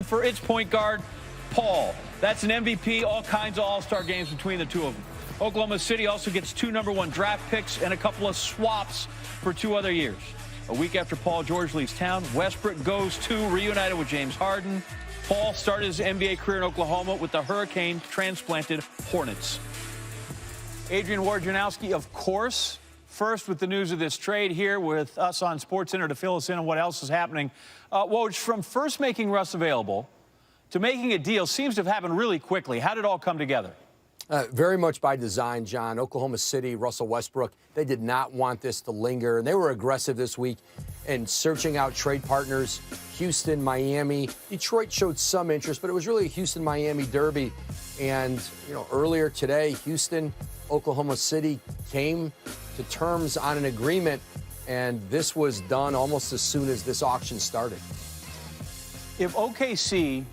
for its point guard, Paul. That's an MVP, all kinds of all-star games between the two of them. Oklahoma City also gets 2 #1 draft picks and a couple of swaps for 2 other years. A week after Paul George leaves town, Westbrook goes to reunited with James Harden. Paul started his NBA career in Oklahoma with the hurricane-transplanted Hornets. Adrian Wojnarowski, of course, first with the news of this trade here with us on SportsCenter to fill us in on what else is happening. Woj, from first making Russ available to making a deal seems to have happened really quickly. How did it all come together? Very much by design, John. Oklahoma City, Russell Westbrook, they did not want this to linger, and they were aggressive this week in searching out trade partners. Houston, Miami. Detroit showed some interest, but it was really a Houston-Miami derby. And, earlier today, Houston, Oklahoma City came to terms on an agreement, and this was done almost as soon as this auction started. If OKC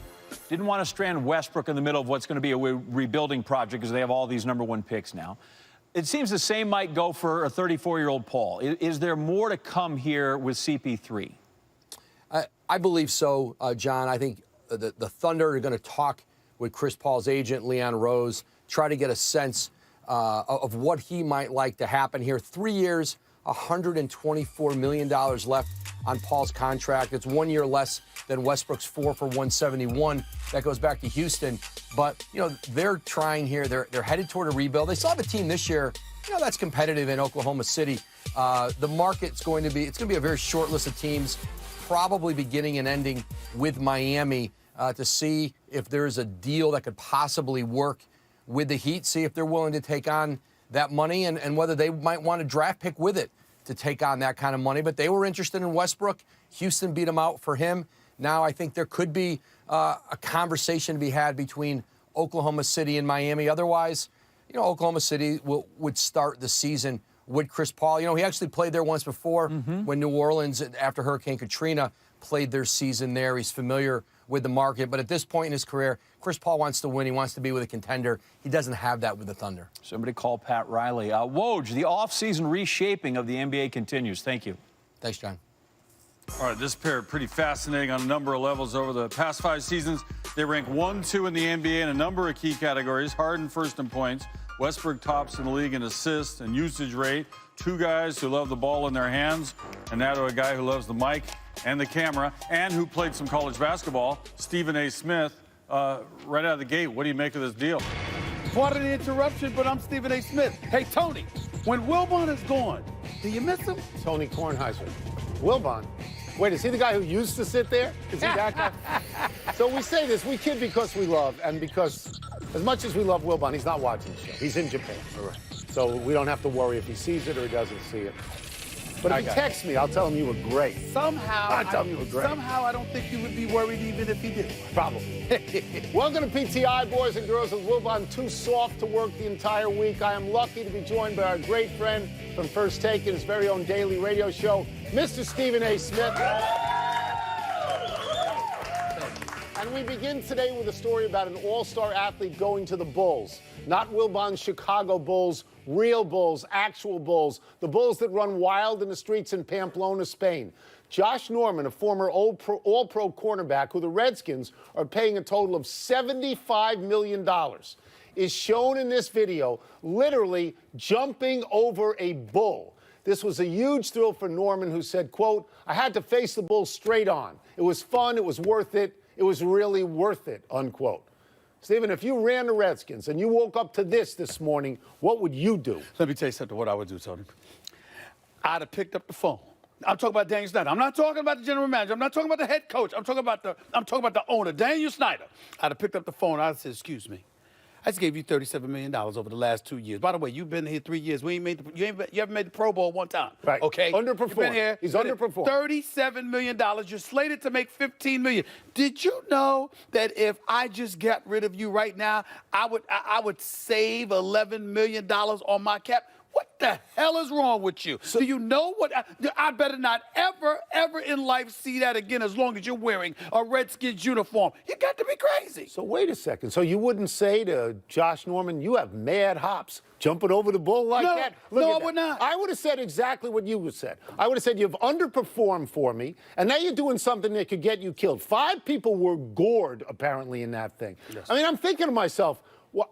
didn't want to strand Westbrook in the middle of what's going to be a rebuilding project because they have all these #1 picks now, it seems the same might go for a 34-year-old Paul. Is there more to come here with CP3? I believe so, John. I think the Thunder are going to talk with Chris Paul's agent, Leon Rose, try to get a sense of what he might like to happen here. 3 years, $124 million left on Paul's contract. It's 1 year less than Westbrook's 4 for $171. That goes back to Houston. But, they're trying here. They're headed toward a rebuild. They still have a team this year, that's competitive in Oklahoma City. The market's going to be a very short list of teams, probably beginning and ending with Miami, to see if there's a deal that could possibly work with the Heat, see if they're willing to take on that money and whether they might want a draft pick with it to take on that kind of money. But they were interested in Westbrook. Houston beat them out for him. Now I think there could be a conversation to be had between Oklahoma City and Miami. Otherwise, Oklahoma City would start the season with Chris Paul. He actually played there once before when New Orleans, after Hurricane Katrina, played their season there. He's familiar with the market. But at this point in his career, Chris Paul wants to win. He wants to be with a contender. He doesn't have that with the Thunder. Somebody call Pat Riley. Woj, the offseason reshaping of the NBA continues. Thank you. Thanks, John. All right, this pair pretty fascinating on a number of levels over the past 5 seasons. They rank 1, 2 in the NBA in a number of key categories. Harden first in points. Westbrook tops in the league in assists and usage rate. 2 guys who love the ball in their hands, and now to a guy who loves the mic and the camera and who played some college basketball, Stephen A. Smith. Right out of the gate, what do you make of this deal? Pardon the interruption, but I'm Stephen A. Smith. Hey, Tony, when Wilbon is gone, do you miss him? Tony Kornheiser. Wilbon? Wait, is he the guy who used to sit there? Is he that guy? So we say this, we kid because we love, and because as much as we love Wilbon, he's not watching the show. He's in Japan. All right. So we don't have to worry if he sees it or he doesn't see it. But if he texts me, I'll tell him you were great. Somehow, I'll tell him you were great. Somehow, I don't think you would be worried even if he did. Probably. Welcome to PTI, boys and girls. With Wilbon too soft to work the entire week, I am lucky to be joined by our great friend from First Take and his very own daily radio show, Mr. Stephen A. Smith. And we begin today with a story about an all-star athlete going to the Bulls. Not Wilbon's Chicago Bulls, real Bulls, actual Bulls, the Bulls that run wild in the streets in Pamplona, Spain. Josh Norman, a former all-pro cornerback who the Redskins are paying a total of $75 million, is shown in this video literally jumping over a bull. This was a huge thrill for Norman, who said, quote, "I had to face the bull straight on. It was fun. It was worth it. It was really worth it," unquote. Stephen, if you ran the Redskins and you woke up to this morning, what would you do? Let me tell you something, what I would do, Tony. I'd have picked up the phone. I'm talking about Daniel Snyder. I'm not talking about the general manager. I'm not talking about the head coach. I'm talking about the owner, Daniel Snyder. I'd have picked up the phone. I'd said, "Excuse me, I just gave you $37 million over the last 2 years. By the way, you've been here 3 years. You haven't made the Pro Bowl one time. Right. Okay. Underperformed. You've been here. He's underperformed. $37 million. You're slated to make $15 million. Did you know that if I just got rid of you right now, I would save $11 million on my cap? What the hell is wrong with you? Do you know what? I better not ever in life see that again as long as you're wearing a Redskins uniform. You got to be crazy. So wait a second. So you wouldn't say to Josh Norman, you have mad hops jumping over the bull like that? No, I would not. I would have said exactly what you would said. I would have said, you've underperformed for me, and now you're doing something that could get you killed. 5 people were gored, apparently, in that thing. Yes. I mean, I'm thinking to myself, well,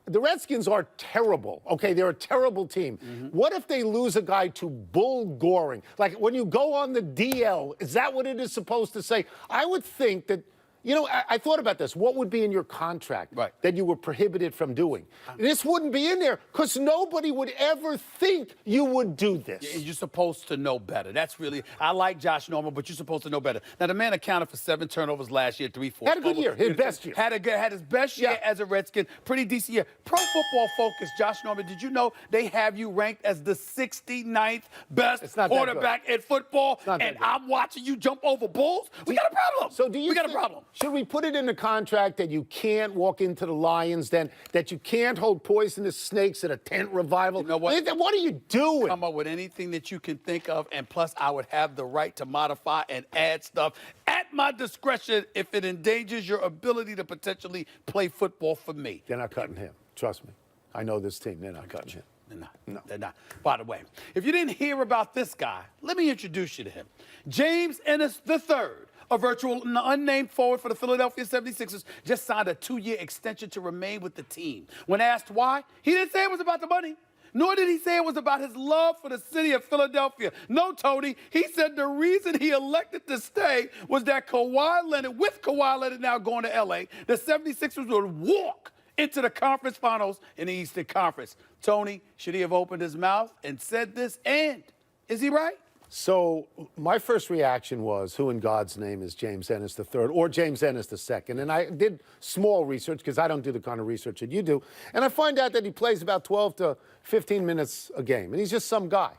the Redskins are terrible. Okay, they're a terrible team. What if they lose a guy to bull goring? Like when you go on the DL, is that what it is supposed to say? I would think that, you know, I thought about this. What would be in your contract that you were prohibited from doing? This wouldn't be in there because nobody would ever think you would do this. You're supposed to know better. That's really, I like Josh Norman, but you're supposed to know better. Now, the man accounted for 7 turnovers last year, 3 4. Had a good year, his best year. Had his best year as a Redskin, pretty decent year. Pro Football Focus, Josh Norman, did you know they have you ranked as the 69th best quarterback in football? And I'm watching you jump over bulls? We got a problem. So do you we got a problem. Should we put it in the contract that you can't walk into the Lions, then that you can't hold poisonous snakes at a tent revival? You know what? What are you doing? Come up with anything that you can think of, and plus I would have the right to modify and add stuff at my discretion if it endangers your ability to potentially play football for me. They're not cutting him. Trust me. I know this team. They're not cutting him. They're not. No. They're not. By the way, if you didn't hear about this guy, let me introduce you to him. James Ennis III. A virtual unnamed forward for the Philadelphia 76ers just signed a 2-year extension to remain with the team. When asked why, he didn't say it was about the money, nor did he say it was about his love for the city of Philadelphia. No, Tony, he said the reason he elected to stay was that with Kawhi Leonard now going to L.A., the 76ers would walk into the conference finals in the Eastern Conference. Tony, should he have opened his mouth and said this? And is he right? So my first reaction was, who in God's name is James Ennis III or James Ennis II? And I did small research because I don't do the kind of research that you do. And I find out that he plays about 12 to 15 minutes a game. And he's just some guy.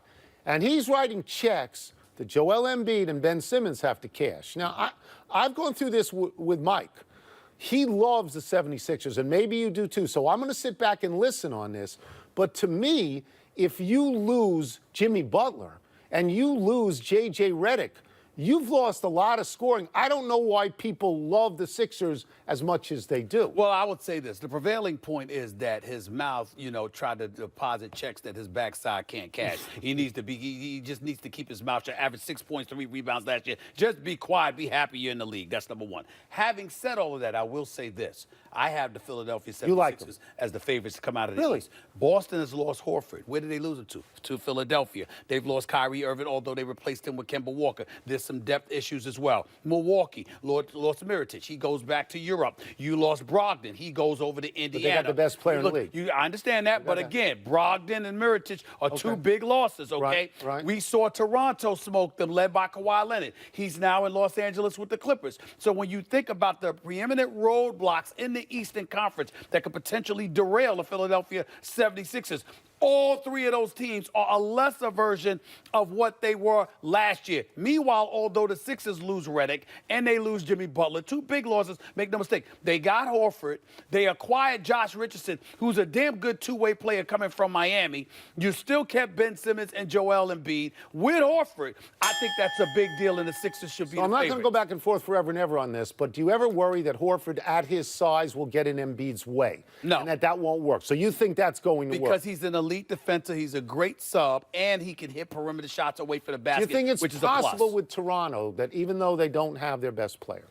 And he's writing checks that Joel Embiid and Ben Simmons have to cash. Now, I've gone through this with Mike. He loves the 76ers, and maybe you do too. So I'm going to sit back and listen on this. But to me, if you lose Jimmy Butler, and you lose J.J. Redick, you've lost a lot of scoring. I don't know why people love the Sixers as much as they do. Well, I would say this. The prevailing point is that his mouth, tried to deposit checks that his backside can't cash. He just needs to keep his mouth shut. Average 6 points, 3 rebounds last year. Just be quiet, be happy you're in the league. That's number one. Having said all of that, I will say this. I have the Philadelphia 76ers as the favorites to come out of the East. Boston has lost Horford. Where did they lose him to? To Philadelphia. They've lost Kyrie Irving, although they replaced him with Kemba Walker. There's some depth issues as well. Milwaukee lost Mirotic. He goes back to Europe. You lost Brogdon. He goes over to Indiana. But they got the best player in the league. I understand that, but again, Brogdon and Mirotic are 2 big losses, okay? Right. We saw Toronto smoke them, led by Kawhi Leonard. He's now in Los Angeles with the Clippers. So when you think about the preeminent roadblocks in the Eastern Conference that could potentially derail the Philadelphia 76ers, all 3 of those teams are a lesser version of what they were last year. Meanwhile, although the Sixers lose Redick and they lose Jimmy Butler, 2 big losses, make no mistake. They got Horford. They acquired Josh Richardson, who's a damn good 2-way player coming from Miami. You still kept Ben Simmons and Joel Embiid. With Horford, I think that's a big deal, and the Sixers should be the I'm not going to go favorites. back and forth forever and ever on this, but do you ever worry that Horford, at his size, will get in Embiid's way? No. And that won't work. So you think that's going to work? Because he's an elite defender, he's a great sub, and he can hit perimeter shots away from the basket, Do you think it's which is a plus. possible with Toronto that even though they don't have their best player,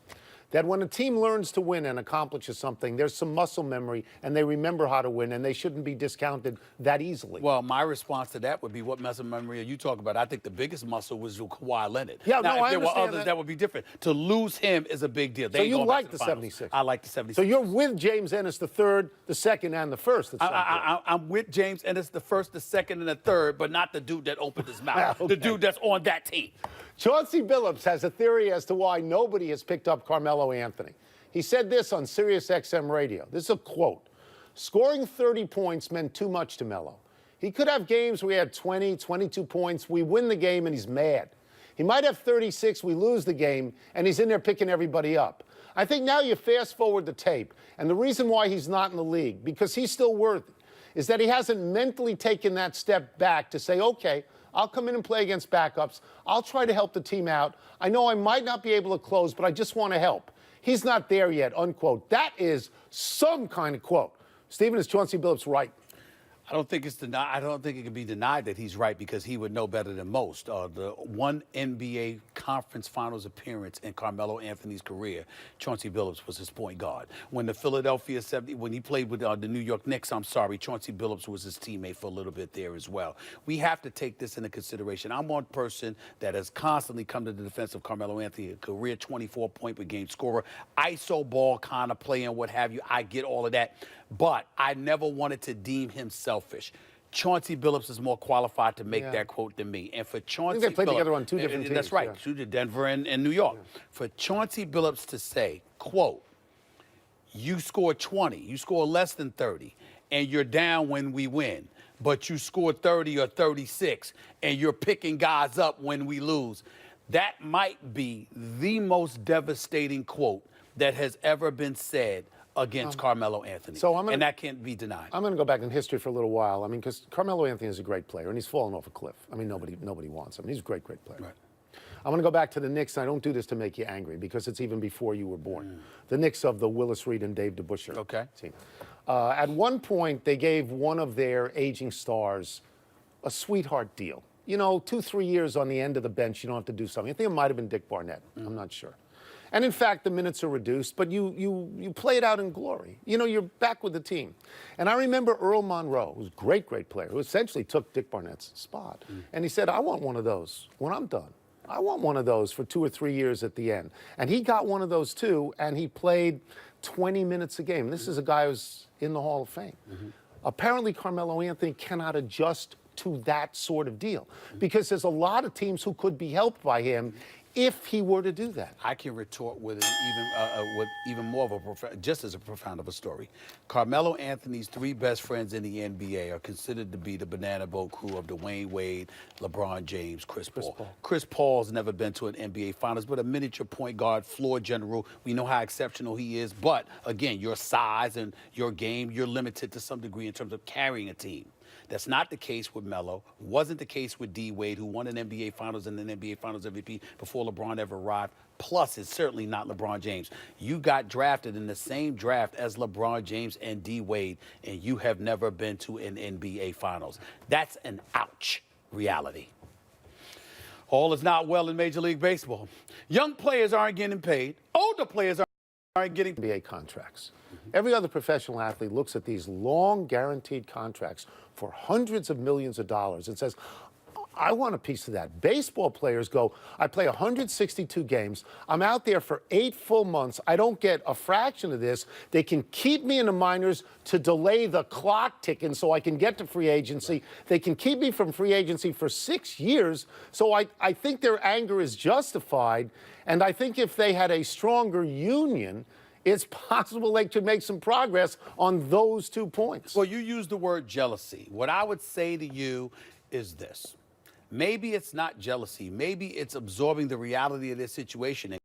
that when a team learns to win and accomplishes something, there's some muscle memory and they remember how to win and they shouldn't be discounted that easily? Well, my response to that would be, what muscle memory are you talking about? I think the biggest muscle was Kawhi Leonard. Yeah, now, no, if there were understand others, that. that would be different. To lose him is a big deal. So you like the 76ers? I like the 76ers. So you're with James Ennis III, the second, and the first? I'm with James Ennis the first, the second, and the third, but not the dude that opened his mouth. Okay. The dude that's on that team. Chauncey Billups has a theory as to why nobody has picked up Carmelo Anthony. He said this on Sirius XM radio. This is a quote. Scoring 30 points meant too much to Melo. He could have games where he had 20, 22 points. We win the game and he's mad. He might have 36, we lose the game, and he's in there picking everybody up. I think now you fast forward the tape, and the reason why he's not in the league, because he's still worthy. is that he hasn't mentally taken that step back to say, okay, I'll come in and play against backups. I'll try to help the team out. I know I might not be able to close, but I just want to help. He's not there yet, unquote. That is some kind of quote. Stephen, is Chauncey Billups right? I don't think it can be denied that he's right because he would know better than most. The one NBA Conference Finals appearance in Carmelo Anthony's career, Chauncey Billups was his point guard. When he played with the New York Knicks, Chauncey Billups was his teammate for a little bit there as well. We have to take this into consideration. I'm one person that has constantly come to the defense of Carmelo Anthony, a career 24-point-per-game scorer, ISO ball kind of play and what have you. I get all of that. But I never wanted to deem him selfish. Chauncey Billups is more qualified to make that quote than me. And for Chauncey they played together on two different teams. That's right, Denver and New York. Yeah. For Chauncey Billups to say, quote, you score 20, you score less than 30, and you're down when we win, but you score 30 or 36, and you're picking guys up when we lose. That might be the most devastating quote that has ever been said against Carmelo Anthony. And that can't be denied. I'm going to go back in history for a little while. I mean, because Carmelo Anthony is a great player, and he's fallen off a cliff. I mean, nobody wants him. He's a great, great player. Right. I'm going to go back to the Knicks, and I don't do this to make you angry, because it's even before you were born. The Knicks of the Willis Reed and Dave DeBusschere team. At one point, they gave one of their aging stars a sweetheart deal. You know, 2-3 years on the end of the bench, you don't have to do something. I think it might have been Dick Barnett. I'm not sure. And in fact, the minutes are reduced, but you play it out in glory. You know, you're back with the team. And I remember Earl Monroe, who's a great, great player, who essentially took Dick Barnett's spot. And he said, I want one of those when I'm done. I want one of those for 2 or 3 years at the end. And he got one of those too, and he played 20 minutes a game. This is a guy who's in the Hall of Fame. Apparently, Carmelo Anthony cannot adjust to that sort of deal because there's a lot of teams who could be helped by him if he were to do that. I can retort with even more of just as profound of a story. Carmelo Anthony's 3 best friends in the NBA are considered to be the banana boat crew of Dwayne Wade, LeBron James, Chris Paul. Chris Paul's never been to an NBA Finals, but a miniature point guard, floor general. We know how exceptional he is, but again, your size and your game, you're limited to some degree in terms of carrying a team. That's not the case with Melo. Wasn't the case with D. Wade, who won an NBA Finals and an NBA Finals MVP before LeBron ever arrived. Plus, it's certainly not LeBron James. You got drafted in the same draft as LeBron James and D. Wade, and you have never been to an NBA Finals. That's an ouch reality. All is not well in Major League Baseball. Young players aren't getting paid. Older players aren't getting NBA contracts. Every other professional athlete looks at these long guaranteed contracts for hundreds of millions of dollars and says, I want a piece of that. Baseball players go, I play 162 games. I'm out there for 8 full months. I don't get a fraction of this. They can keep me in the minors to delay the clock ticking so I can get to free agency. They can keep me from free agency for 6 years. So I think their anger is justified. And I think if they had a stronger union, it's possible they could make some progress on those 2 points. Well, you used the word jealousy. What I would say to you is this. Maybe it's not jealousy. Maybe it's absorbing the reality of this situation.